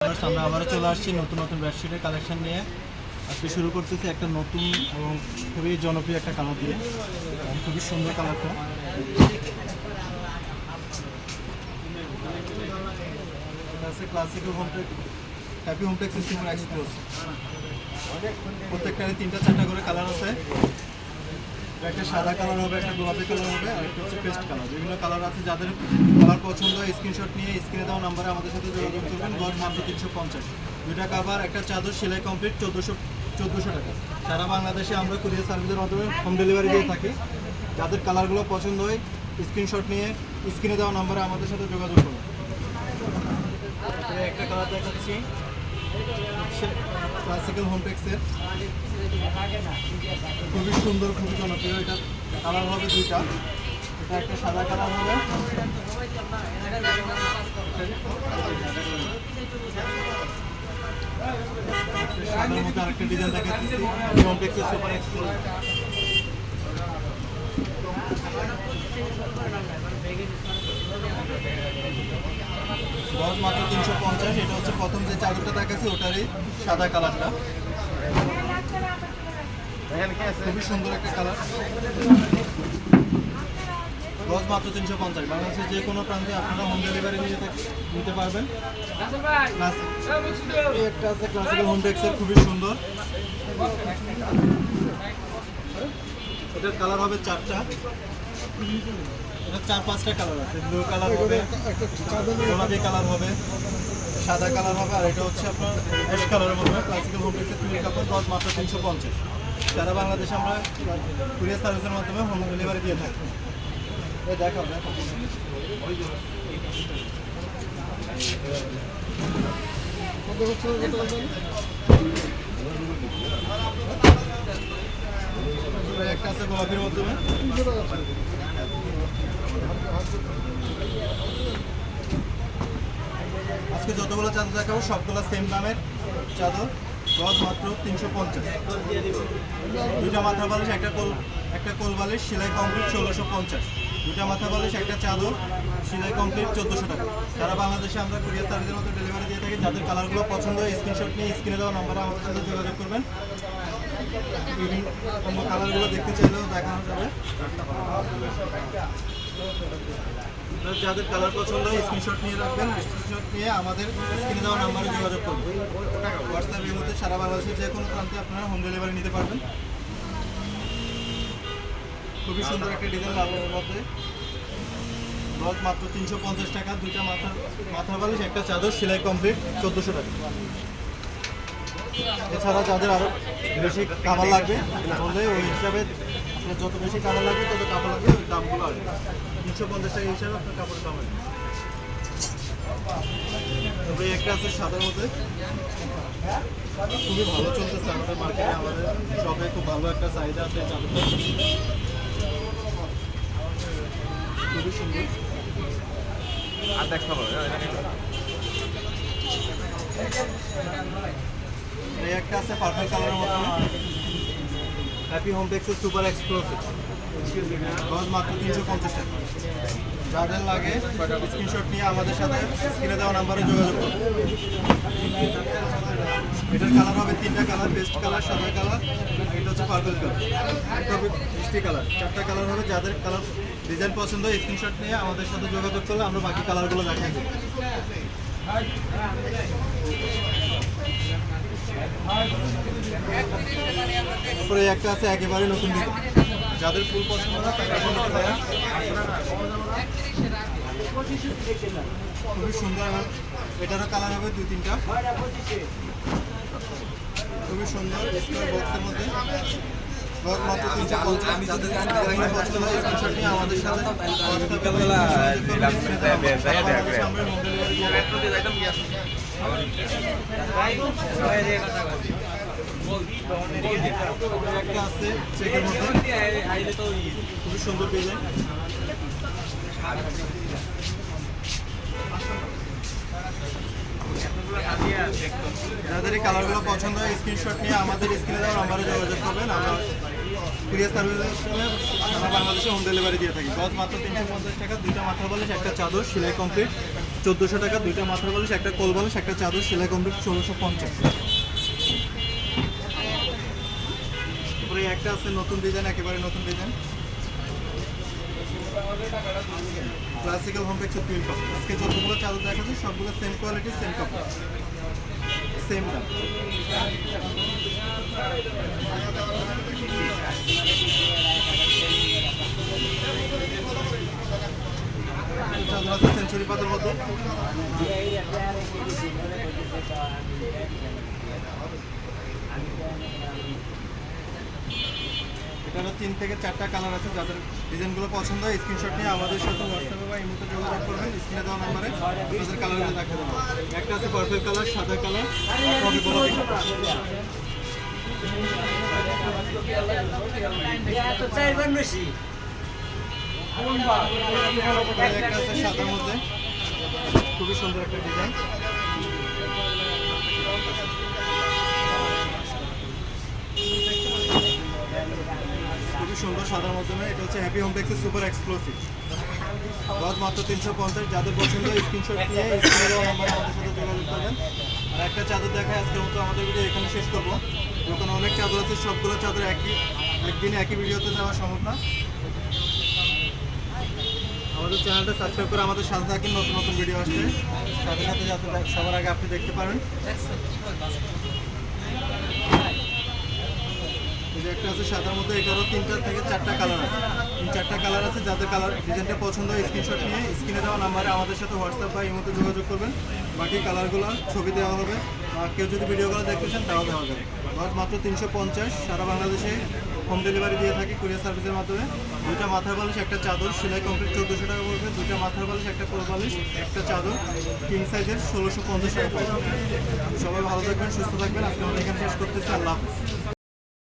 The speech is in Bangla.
আমরা আবারও চলে আসছি নতুন নতুন বেডশিটের কালেকশন নিয়ে। আজকে শুরু করতেছি একটা নতুন এবং খুবই জনপ্রিয় একটা কালার দিয়ে, খুবই সুন্দর কালারটা। এটা আছে classical Hometech, happy Hometech system explore. প্রত্যেকটারে 3টা-4টা করে কালার আছে। একটা সাদা কালার হবে, একটা গোলাপি কালার হবে, আর একটা হচ্ছে পেস্ট কালার। বিভিন্ন কালার আছে। যাদের কালার পছন্দ হয় স্ক্রিনশট নিয়ে স্ক্রিনে দেওয়া নাম্বারে আমাদের সাথে যোগাযোগ করবেন। গজ মাত্র 350। 2টা কাভার, একটা চাদর, সেলাই কমপ্লিট 1400 টাকা। সারা বাংলাদেশে আমরা কুরিয়ার সার্ভিসের মাধ্যমে হোম ডেলিভারি দিয়ে থাকি। যাদের কালারগুলো পছন্দ হয় স্ক্রিনশট নিয়ে স্ক্রিনে দেওয়া নাম্বারে আমাদের সাথে যোগাযোগ করুন। একটা কালার দেখাচ্ছি, ক্লাসিক্যাল হোমটেক্সের, খুবই সুন্দর, খুবই জনপ্রিয়। এটা কালার হবে 2টা। এটা একটা সাদা কালার হবে, সাদার মধ্যে আরেকটা ডিজাইন দেখাচ্ছি, হোমটেক্সের সুপার এক্সপ্লোর। গজ মাত্র 350। এটা হচ্ছে প্রথম যে চাদরটা দেখাচ্ছি ওটারই সাদা কালারটা, খুবই সুন্দর একটা কালার। গজ মাত্র 350। বাংলাদেশের যে কোনো প্রান্তে আপনারা হোম ডেলিভারি নিতে পারবেন। এই একটা আছে ক্লাসিক্যাল হোমটেক্সের, খুবই সুন্দর। এটার কালার হবে 4টা। এটা 4-5টা কালার আছে। ব্লু কালার হবে, গোলাপি কালার হবে, সাদা কালার হবে, আর এটা হচ্ছে আপনার অ্যাশ কালারের মধ্যে ক্লাসিক্যাল হোমটেক্সের ফুল কাপড়। গজ মাত্র 350। সারা বাংলাদেশে আমরা কুরিয়ার সার্ভিসের মাধ্যমে হোম ডেলিভারি দিয়ে থাকি। দেখাও দেখো, একটা আছে গোলাপির মাধ্যমে। আজকে যতগুলো চাদর দেখাবো সবগুলো সেম দামের চাদর। গজ মাত্র 350। 2টা মাথা বালিশ, একটা কোল বালিশ, সেলাই কমপ্লিট 1650। 2টা মাথা বালিশ, একটা চাদর, সেলাই কমপ্লিট 1400 টাকা। সারা বাংলাদেশে আমরা কুরিয়ার সার্ভিসের মতো ডেলিভারি দিয়ে থাকি। যাদের কালারগুলো পছন্দ হয় স্ক্রিনশট নিয়ে স্ক্রিনে দেওয়া নম্বরে আমাদের সাথে যোগাযোগ করবেন। বিভিন্ন কালারগুলো দেখতে চাইলেও দেখানো যাবে। যাদের কালার পছন্দ হয় স্ক্রিনশট নিয়ে রাখবেন। স্ক্রিনশট নিয়ে আমাদের স্ক্রিনে দেওয়া নাম্বারে যোগাযোগ করবেন। হোয়াটসঅ্যাপের মধ্যে সারা বাংলাদেশের যে কোনো প্রান্তে আপনারা হোম ডেলিভারি নিতে পারবেন। খুবই সুন্দর একটা ডিজাইন লাভের মধ্যে। গজ মাত্র 350 টাকা। 2টা মাথা বালিশ, একটা চাদর, সেলাই কমপ্লিট 1400 টাকা। এছাড়া যাদের আরও বেশি কাপড় লাগবে বললে ওই হিসাবে আপনার যত বেশি কাপড় লাগবে তত কাপড় লাগবে, ওই দামগুলো আসবে। 350 টাকা হিসাবে আপনার কাপড় দাম আসবে। তবে একটা আছে সাদার মধ্যে, খুবই ভালো চলতেছে আমাদের মার্কেটে, আমাদের শপে খুব ভালো একটা চাহিদা আছে চাদরটা, খুবই সুন্দর। আর দেখাবো এই একটা আছে পার্পল কালারের মধ্যে, হ্যাপি হোমটেক্সের সুপার এক্সপ্লোসিভ। গজ মাত্র 350 টাকা। যাদের লাগে স্ক্রিনশট নিয়ে আমাদের সাথে স্ক্রিনে দেওয়া নাম্বারে যোগাযোগ করুন। এটার কালার হবে 3টা কালার, পেস্ট কালার, সাদা কালার, এটা হচ্ছে পার্পল কালার, একটা হবে মিষ্টি কালার। 4টা কালার হবে। যাদের কালার ডিজাইন পছন্দ হয় স্ক্রিনশট নিয়ে আমাদের সাথে যোগাযোগ করলে আমরা বাকি কালারগুলো দেখাই দেবো। তারপরে একটা আছে একেবারে নতুন ডিজাইন। যাদের ফুল পছন্দ না তারা নিতে পারে। খুবই সুন্দর। এটারও কালার হবে 2-3টা। খুবই সুন্দর স্কোয়ার বক্সের মধ্যে। গজ মাত্র 350। যাদের পছন্দ হয় স্ক্রিনশট নিয়ে আমাদের সাথে একটা আছে চেকের মধ্যে, খুবই সুন্দর ডিজাইন। যাদের এই কালারগুলো পছন্দ হয় স্ক্রিনশট নিয়ে আমাদের স্ক্রিনে দেওয়া নাম্বারে যোগাযোগ করবেন। আমরা কুরিয়ার সার্ভিসের সারা বাংলাদেশে হোম ডেলিভারি দিয়ে থাকি। গজ মাত্র 350 টাকা। 2টা মাথা বালিশ, একটা চাদর, সেলাই কমপ্লিট 1400 টাকা, দুইটা মাথার বালিশ, একটা কোল বালিশ, একটা চাদর, সেলাই কমপ্লিট 1650। তারপরে একটা আছে নতুন ডিজাইন, একেবারে নতুন design, classical home texture twin cup. আজকে যতগুলো চাদর দেখাচ্ছে সবগুলো সেম কোয়ালিটি, সেম কাপড়, সেম দাম। চাদর আছে সেঞ্চুরি পাতার মধ্যে, এখানে 3 থেকে 4টা কালার আছে। যাদের ডিজাইনগুলো পছন্দ হয় স্ক্রিনশট নিয়ে আমাদের সাথে হোয়াটসঅ্যাপে বা ইমোতে যোগাযোগ করবেন। স্ক্রিনে দেওয়া নাম্বারে আপনাদের কালারগুলো দেখা দেবো। একটা আছে পার্পল কালার, সাদা কালার, কফি গোলাপি কালার। একটা আছে সাদার মধ্যে, খুবই সুন্দর একটা ডিজাইন। খুবই সুন্দর সাদার মাধ্যমে, এটা হচ্ছে হ্যাপি হোম টেক্সের সুপার এক্সক্লুসিভ। গজ মাত্র 350। যাদের পছন্দ স্ক্রিনশট নিয়ে স্ক্রিনে দেওয়া নাম্বারে আমাদের সাথে যোগাযোগ করবেন। আর একটা চাদর দেখায় আজকের মতো আমাদের ভিডিও এখানে শেষ করবো। দোকানে অনেক চাদর আছে, সবগুলো চাদর একদিনে একই ভিডিওতে দেওয়া সম্ভব না। আমাদের চ্যানেলটা সাবস্ক্রাইব করে আমাদের সাথে থাকেন, নতুন নতুন ভিডিও আসছে সাথে সাথে যাতে সবার আগে আপনি দেখতে পারেন। এই যে একটা আছে সাদার মধ্যে, এটারও 3টা থেকে 4টা কালার আছে। 3-4টা কালার আছে। যাদের কালার ডিজাইনটা পছন্দ হয় স্ক্রিনশট নিয়ে স্ক্রিনে দেওয়া নাম্বারে আমাদের সাথে হোয়াটসঅ্যাপ বা ইমোতে যোগাযোগ করবেন। বাকি কালারগুলোর ছবি দেওয়া হবে, আর কেউ যদি ভিডিওগুলো দেখতে চান তাও দেওয়া যাবে। গজ মাত্র 350। সারা বাংলাদেশে হোম ডেলিভারি দিয়ে থাকি কুরিয়ার সার্ভিসের মাধ্যমে। দুইটা মাথার বালিশ, একটা চাদর, সেলাই কমপ্লিট 1400 টাকা পড়বে। দুইটা মাথার বালিশ, একটা কোল বালিশ, একটা চাদর, কিং সাইজের 1650 টাকা পড়বে। সবাই ভালো থাকবেন, সুস্থ থাকবেন। আজকে আমরা এখানে শেষ করতেছি। আল্লাহ হাফেজ।